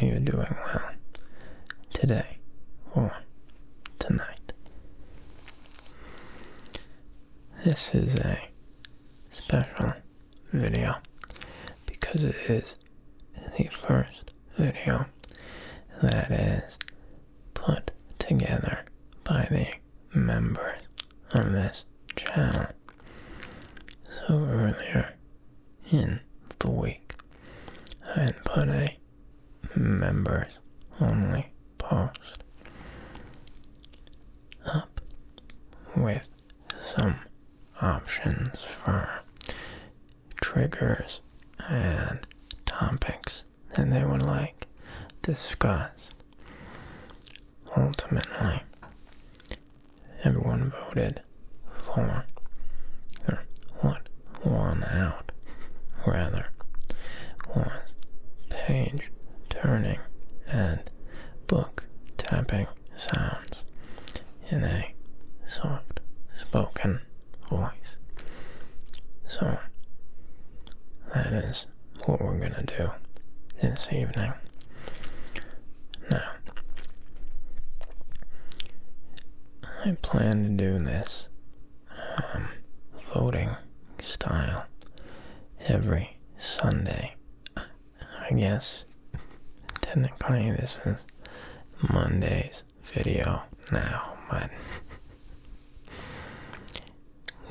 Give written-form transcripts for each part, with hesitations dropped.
you're doing well today or tonight. This is a special video because it is the first video that is put together by the members of this channel. So earlier in the week, I had put a members only post up with some options for triggers and topics that they would like discussed. Ultimately, everyone voted for, or what won out, rather, was page turning and book tapping sounds in a soft spoken voice. So that is what we're gonna do this evening. Now, I plan to do this voting style every Sunday. I guess technically this is Monday's video now, but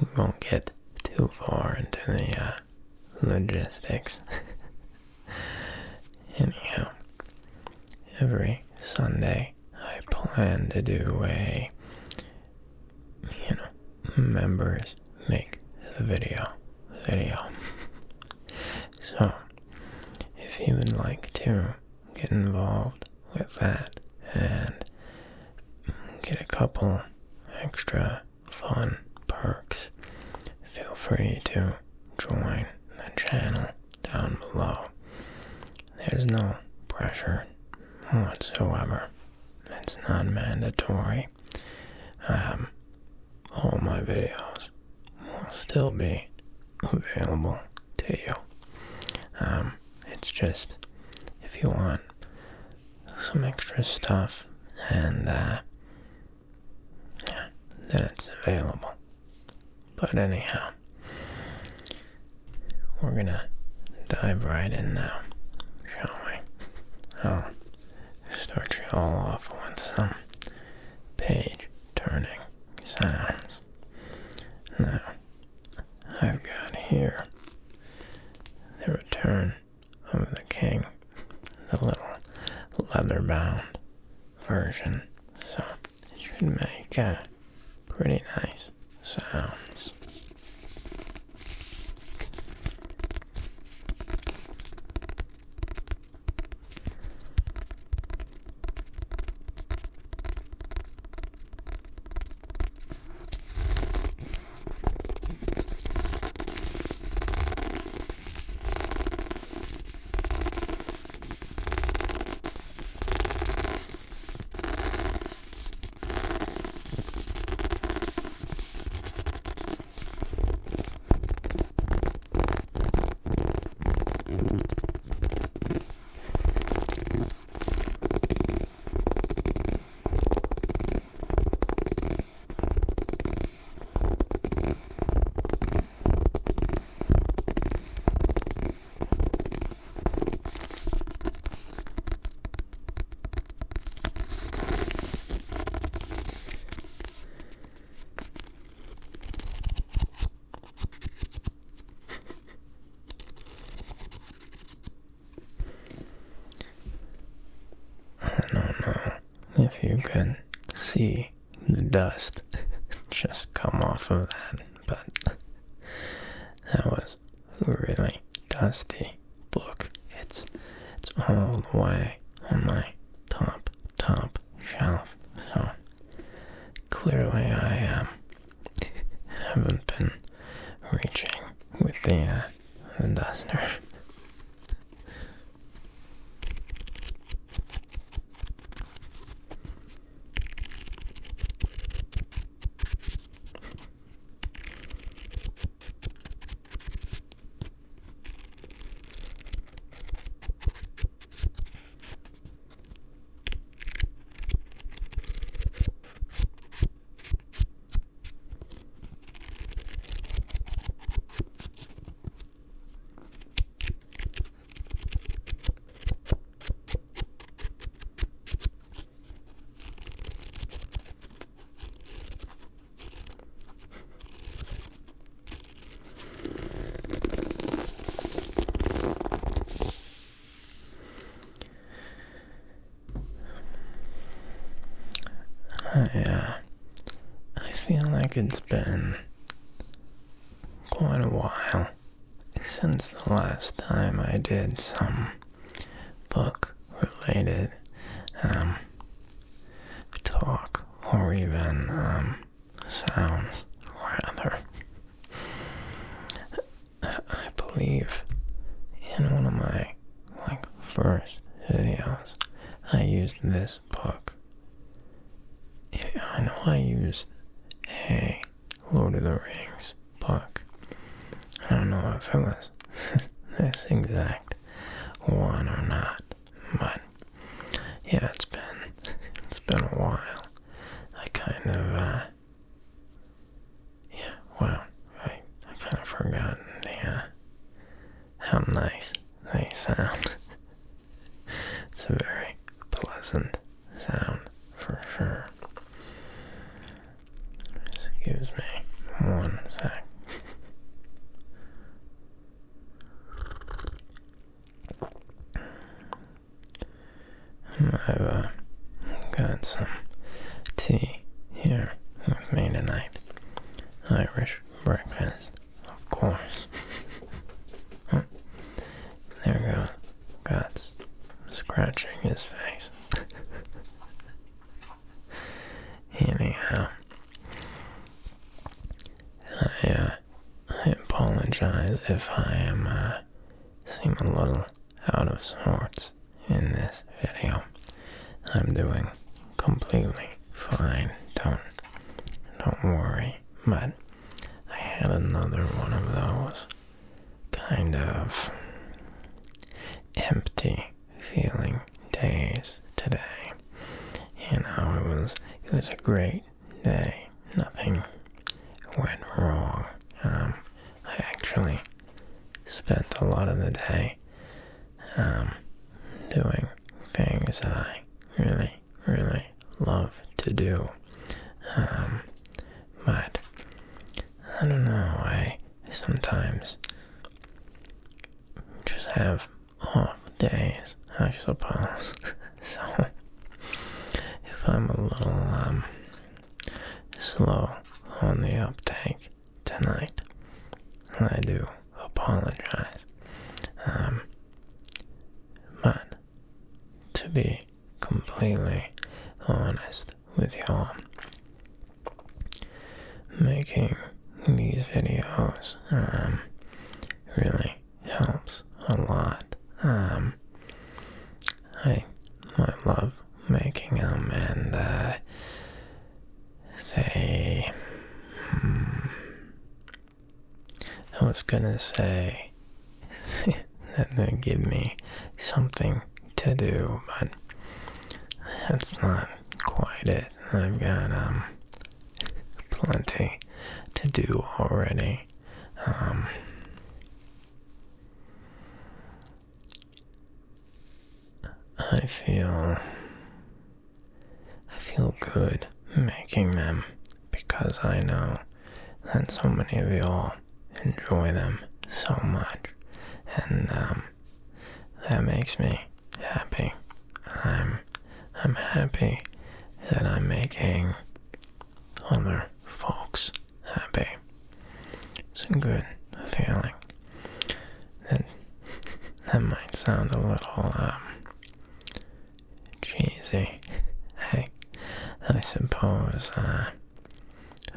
we won't get too far into the logistics. Anyhow, every Sunday I plan to do a, members make the video. So, if you would like to get involved with that and get a couple extra fun perks, feel free to join the channel down below. There's no pressure whatsoever. It's not mandatory. All my videos will still be available to you. It's just if you want some extra stuff, and then it's available. But anyhow, we're gonna dive right in now, shall we? I'll start you all off with some page turning sounds. Now, I've got here the Return of the King, the little leather-bound version, so it should make pretty nice sounds. If you can see the dust just come off of that, but that was a really dusty book. It's all the way on my top shelf, so clearly I haven't been reaching with the duster. like it's been quite a while since the last time I did some book-related talk, or even sounds, rather. I believe in one of my first videos I used this book. I know I used a Lord of the Rings book. I don't know if it was this exact one or not, but yeah, it's been a while. I kind of I kind of forgotten how nice they sound. It's a very pleasant sound for sure. Excuse me one sec. I've got some tea here with me tonight. Irish breakfast, of course. There goes Guts scratching his face. Anyhow, I apologize if I am seem a little out of sorts in this video. I'm doing completely fine. Don't worry. But I had another one of those kind of empty feeling days today. You know, it was a great day. Nothing went wrong. I actually spent a lot of the day doing things that I really, really love to do. But I don't know, I sometimes just have off days, I suppose. So if I'm a little slow on the uptake tonight, I do apologize. But to be completely honest with y'all, making these videos really helps a lot. I love making them, and I was gonna say that they give me something to do, but that's not quite it. I've got plenty to do already. I feel good making them because I know that so many of y'all enjoy them so much, and that makes me happy. I'm happy that I'm making other folks happy. It's a good feeling. That might sound a little cheesy. I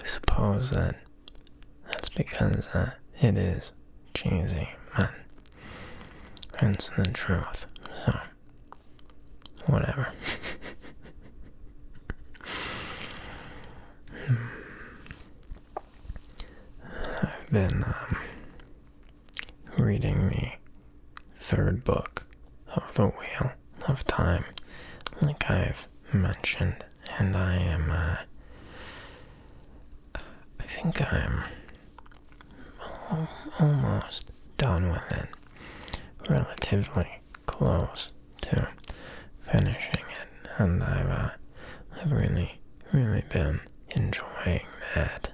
suppose that that's because it is cheesy, but it's the truth. So whatever. I've been reading the third book of The Wheel of Time, like I've mentioned, and I think I'm almost done with it. Relatively close to finishing it, and I've really, really been enjoying that.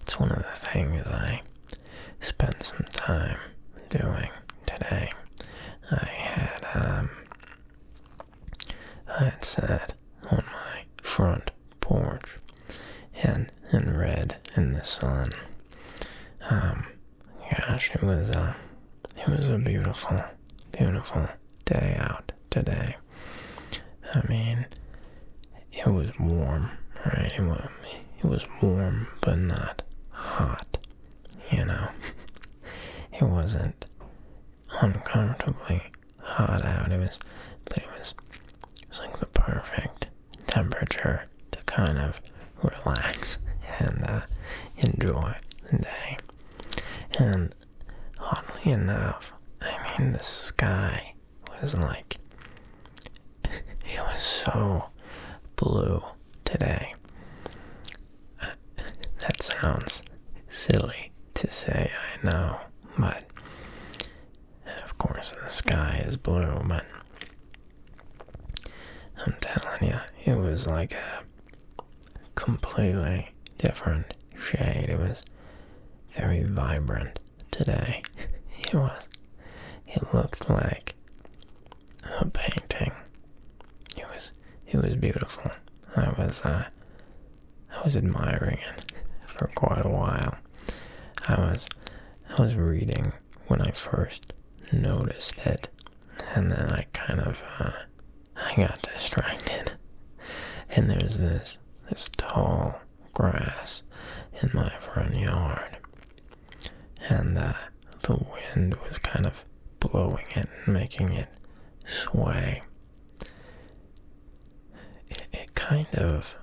It's one of the things I spent some time doing today. I had sat on my front porch and read gosh, it was a beautiful, beautiful day out today. I mean, it was warm, right? It was warm, but not hot, you know? It wasn't uncomfortably hot out. It was like the perfect temperature to kind of relax and enjoy the day. And oddly enough, I mean, the sky was like, it was so blue today. That sounds silly to say, I know, but of course the sky is blue, but I'm telling you, it was like a completely different shade. It was very vibrant today. It looked like a painting. It was beautiful. I was admiring it for quite a while. I was reading when I first noticed it, and then I kind of I got distracted. And there's this tall grass in my front yard, and the wind was kind of blowing it and making it sway. It kind of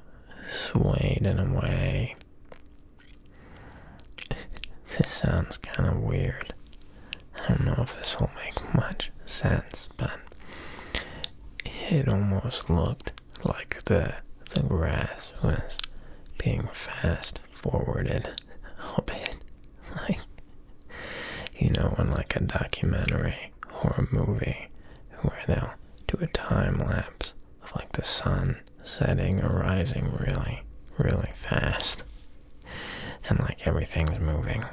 swayed in a way. This sounds kind of weird. I don't know if this will make much sense, but it almost looked like the grass was being fast forwarded a bit. Like, you know, in like a documentary or a movie where they'll do a time lapse of like the sun setting or rising really, really fast. And like everything's moving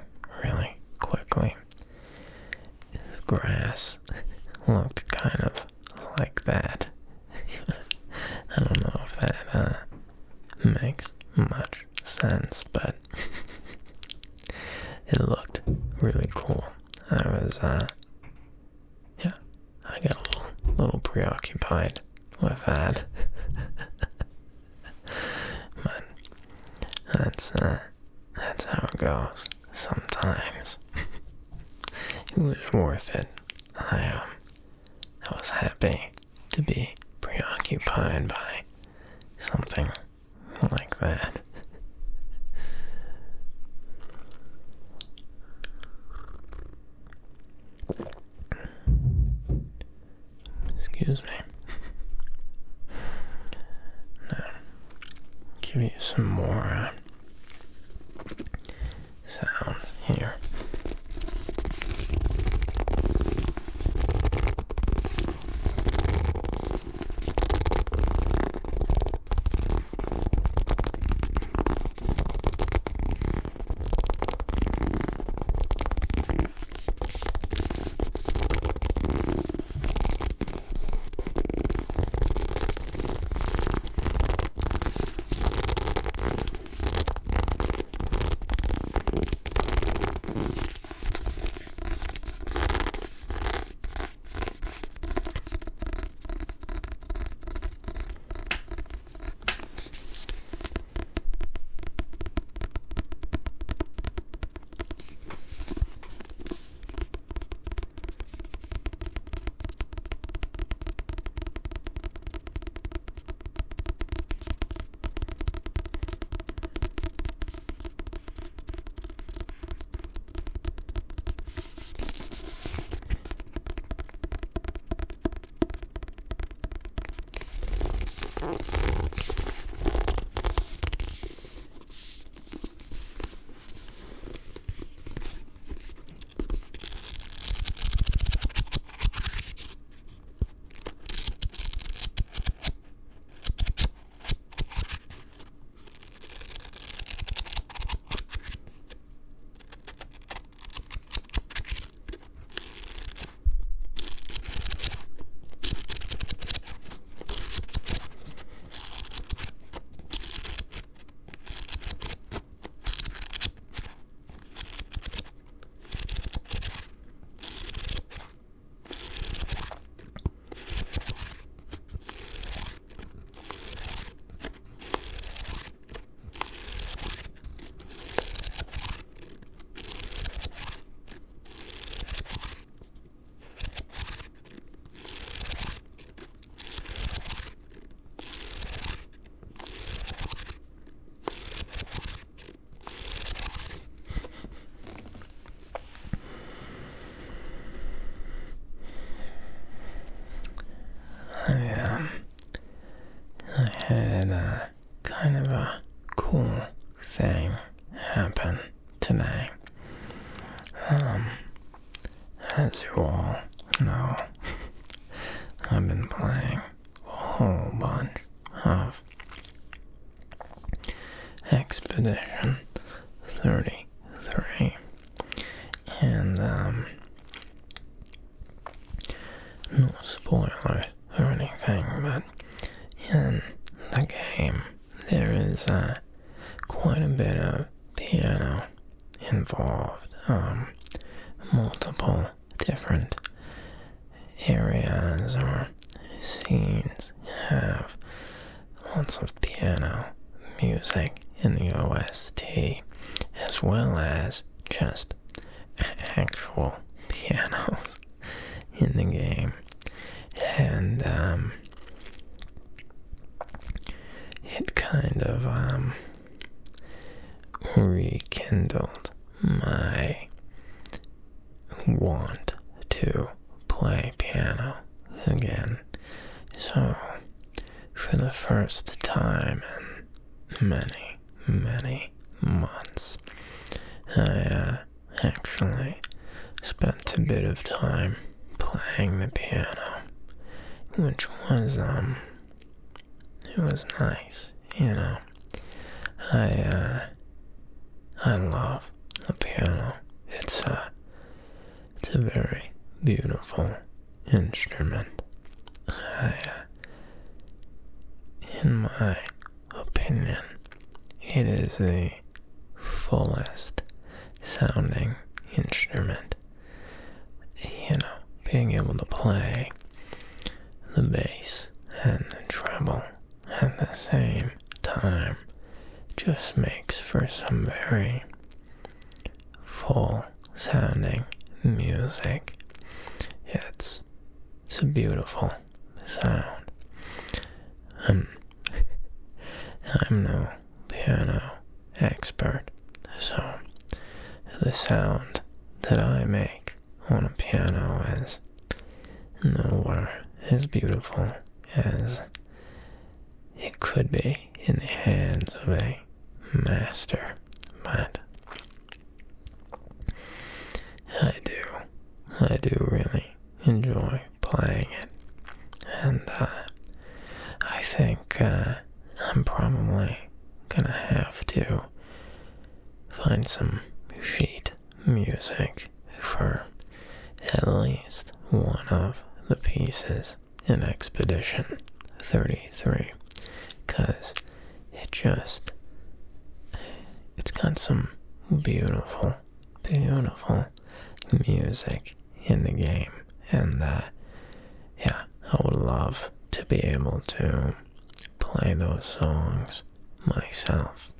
really quickly. The grass looked kind of like that. I don't know if that makes much sense, but it looked really cool. I was, yeah, I got a little preoccupied with that. But that's how it goes sometimes. It was worth it. I was happy to be preoccupied by something like that. Excuse me. Now, give you some more sounds here. as you all know, I've been playing a whole bunch of Expedition 33. And, no spoilers or anything, but in the game, there is quite a bit of piano involved. Multiple different areas or scenes have lots of piano music in the OST, as well as just actual pianos in the game. And it kind of rekindled my want to play piano again. So, for the first time in many, many months, I actually spent a bit of time playing the piano, which was, it was nice, you know. I love the piano. It's a very beautiful instrument. In my opinion, it is the fullest sounding instrument. You know, being able to play the bass and the treble at the same time just makes for some very full sounding music. It's a beautiful sound. I'm no piano expert, so the sound that I make on a piano is nowhere as beautiful as it could be in the hands of a master, but I do really enjoy playing it, and I think I'm probably gonna have to find some sheet music for at least one of the pieces in Expedition 33, because it's got some beautiful, beautiful music in the game, and yeah, I would love to be able to play those songs myself.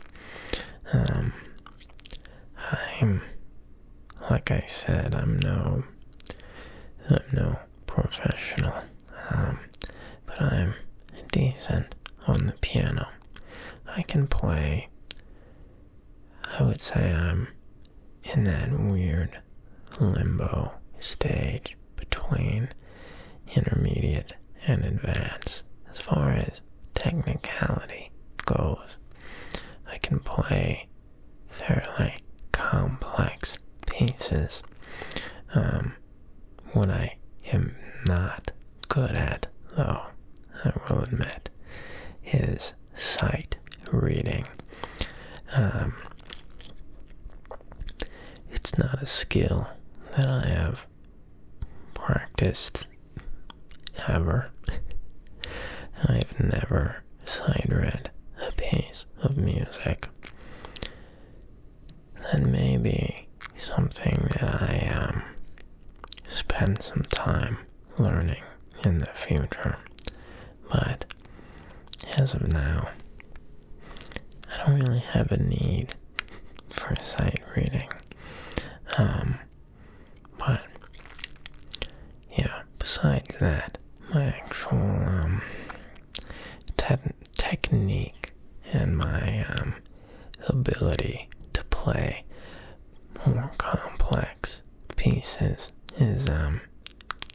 Like I said, I'm no professional, but I'm decent on the piano. I can play. I would say I'm in that weird limbo stage between intermediate and advanced. As far as technicality goes, I can play fairly complex pieces. What I am not good at, though, I will admit, is sight reading. It's not a skill that I have practiced ever. I've never sight read a piece of music. That may be something that I spend some time learning in the future, but as of now, I don't really have a need for sight reading. But yeah, besides that, my actual technique and my ability to play more complex pieces is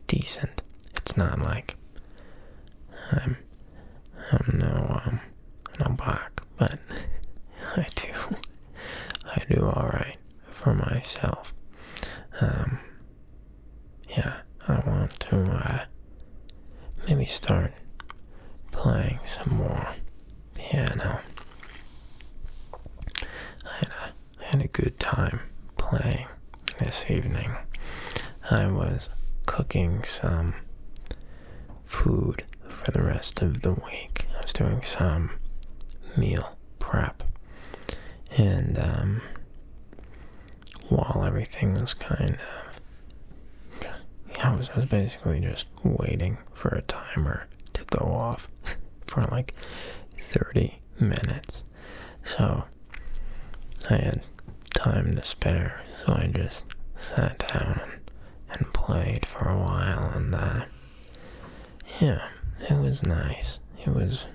decent. It's not like I'm no Bach, but I do alright for myself. maybe start playing some more piano. I had a good time playing this evening. I was cooking some food for the rest of the week. I was doing some meal prep. And while everything was kind of... I was basically just waiting for a timer to go off for like 30 minutes. So I had time to spare, so I just sat down and played for a while, and yeah, it was nice. It was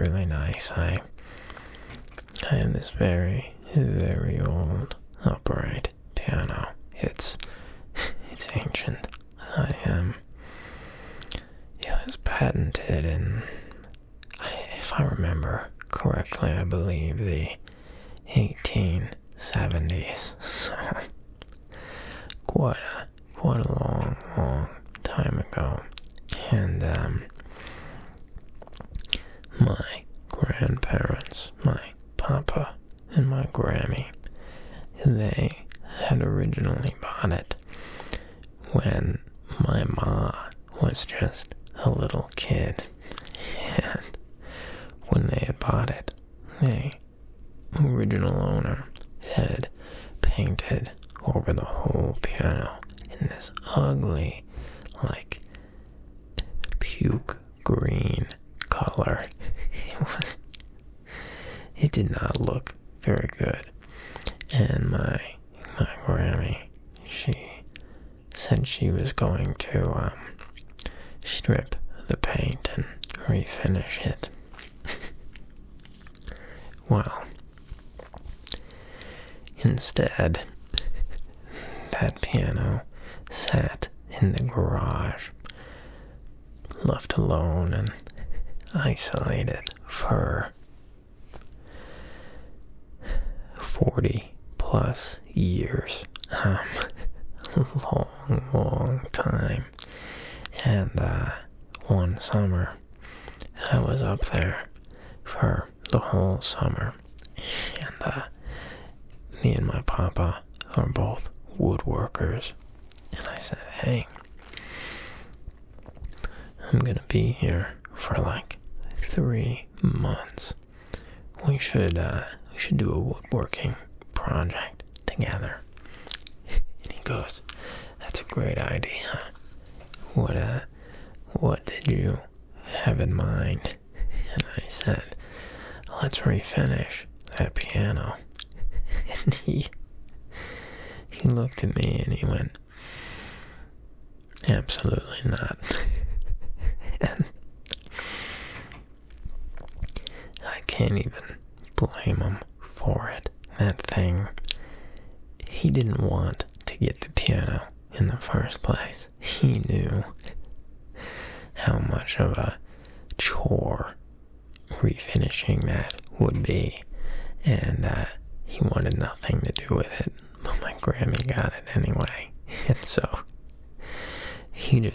really nice. I have this very, very old upright piano. It's ancient. It was patented in, if I remember correctly, I believe the 1870s. So quite a long time ago. And my grandparents, my papa and my Grammy, they had originally bought it when my ma was just a little kid. And when they had bought it, the original owner had painted over the whole piano in this ugly, like, puke green color. It did not look very good. And my Grammy, she said she was going to strip the paint and refinish it. Well, instead, that piano sat in the garage, left alone and isolated for 40 plus years. Long time. And one summer, I was up there for the whole summer. And me and my papa are both woodworkers. And I said, hey, I'm gonna be here for like 3 months. We should do a woodworking project together. And he goes, that's a great idea. What did you have in mind? And I said, let's refinish that piano. And he looked at me and he went, absolutely not. And I can't even blame him for it. That thing, he didn't want to get the piano in the first place. He knew how much of a chore refinishing that would be, and he wanted nothing to do with it. But my Grammy got it anyway, and so he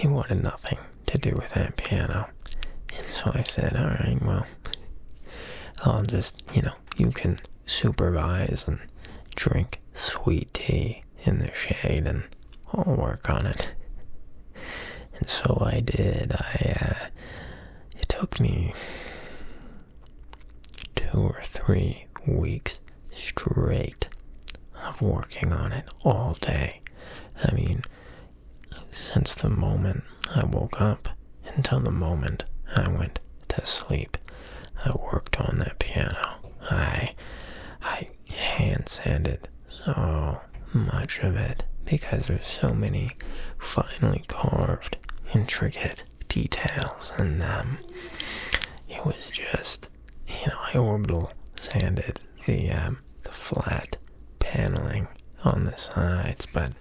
wanted nothing to do with that piano. And so I said, alright, well, I'll just, you can supervise and drink sweet tea in the shade and I'll work on it. And so I did. It took me 2 or 3 weeks straight of working on it all day. I mean, since the moment I woke up until the moment I went to sleep, I worked on that piano. I hand sanded so much of it because there's so many finely carved, intricate details, and it was just, I orbital sanded the flat paneling on the sides, but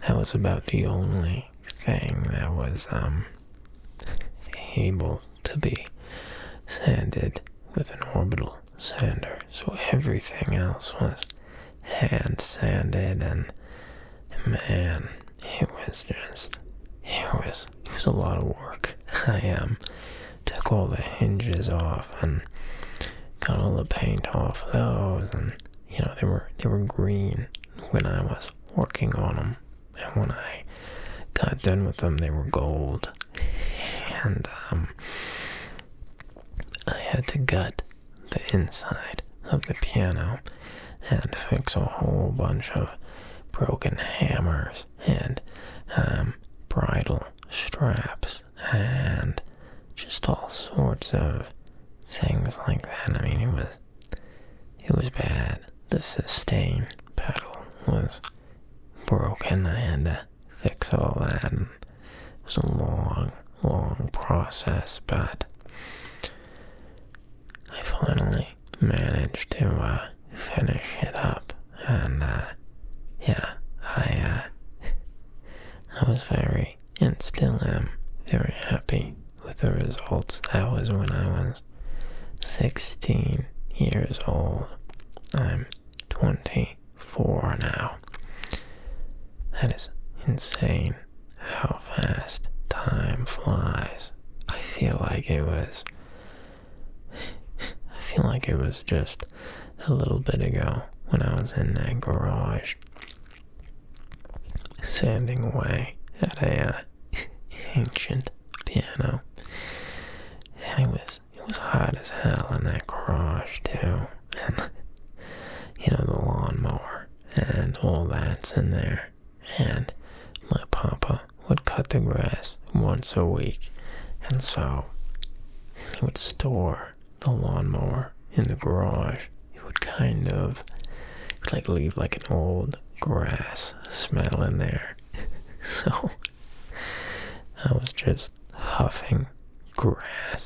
that was about the only thing that was able to be sanded with an orbital sander. So everything else was hand sanded, and man, it was a lot of work. I took all the hinges off and got all the paint off those, and they were green when I was working on them, and when I got done with them they were gold. And I had to gut the inside of the piano and fix a whole bunch of broken hammers and bridle straps and just all sorts of things like that. I mean, it was bad. The sustain pedal was broken. I had to fix all that, and it was a long process, but I finally managed to finish it up, and I was very, and still am, very happy with the results. That was when I was 16 years old. I'm 24 now. That is insane how fast time flies. I feel like it was just a little bit ago when I was in that garage sanding away at a ancient piano, and it was hot as hell in that garage too, and the lawnmower and all that's in there, and my papa would cut the grass once a week, and so he would store the lawnmower in the garage. He would kind of leave like an old grass smell in there. So I was just huffing grass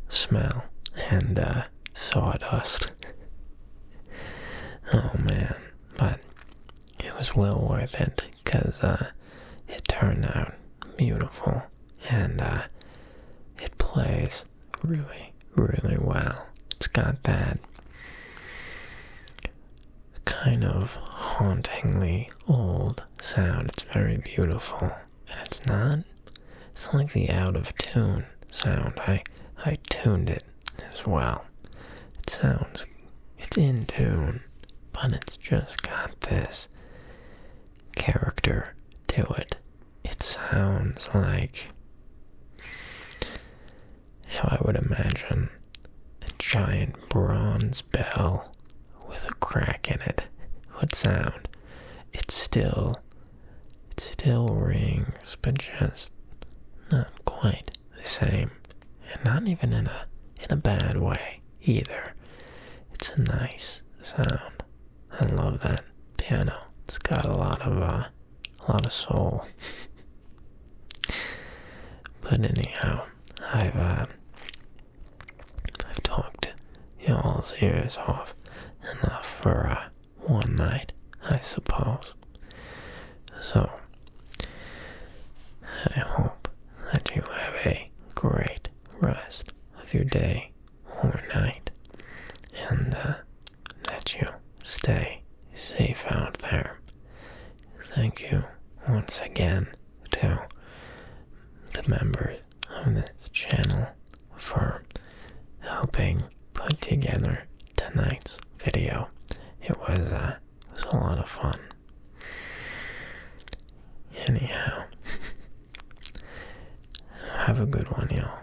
smell and sawdust. Oh man, but it was well worth it, because it turned out beautiful, and it plays really, really well. It's got that kind of hauntingly old sound. It's very beautiful, and it's not like the out of tune sound. I tuned it as well. It's in tune, but it's just got this character to it. It sounds like how I would imagine a giant bronze bell with a crack in it would sound. It still rings, but just not quite the same, and not even in a bad way either. It's a nice sound. I love that piano. It's got a lot of soul. But anyhow, I've talked y'all's ears off enough for one night, I suppose. So I hope that you have a great rest of your day or night, and that you stay safe out there. Thank you once again to the members of this channel for helping put together tonight's video. It was a lot of fun. Anyhow, have a good one, y'all.